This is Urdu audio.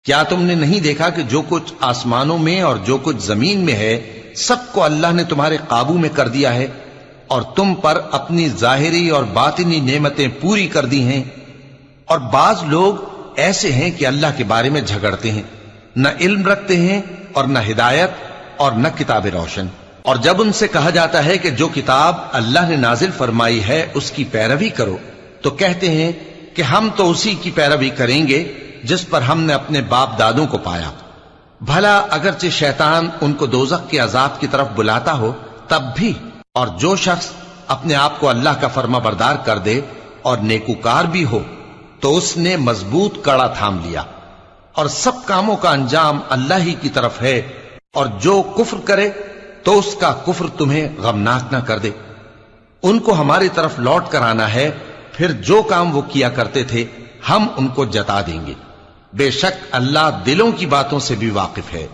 کیا تم نے نہیں دیکھا کہ جو کچھ آسمانوں میں اور جو کچھ زمین میں ہے سب کو اللہ نے تمہارے قابو میں کر دیا ہے، اور تم پر اپنی ظاہری اور باطنی نعمتیں پوری کر دی ہیں؟ اور بعض لوگ ایسے ہیں کہ اللہ کے بارے میں جھگڑتے ہیں، نہ علم رکھتے ہیں اور نہ ہدایت اور نہ کتاب روشن۔ اور جب ان سے کہا جاتا ہے کہ جو کتاب اللہ نے نازل فرمائی ہے اس کی پیروی کرو، تو کہتے ہیں کہ ہم تو اسی کی پیروی کریں گے جس پر ہم نے اپنے باپ دادوں کو پایا۔ بھلا اگرچہ شیطان ان کو دوزخ کے عذاب کی طرف بلاتا ہو تب بھی، اور جو شخص اپنے آپ کو اللہ کا فرما بردار کر دے اور نیکوکار بھی ہو تو اس نے مضبوط کڑا تھام لیا، اور سب کاموں کا انجام اللہ ہی کی طرف ہے۔ اور جو کفر کرے تو اس کا کفر تمہیں غمناک نہ کر دے۔ ان کو ہماری طرف لوٹ کر آنا ہے، پھر جو کام وہ کیا کرتے تھے ہم ان کو جتا دیں گے۔ بے شک اللہ دلوں کی باتوں سے بھی واقف ہے۔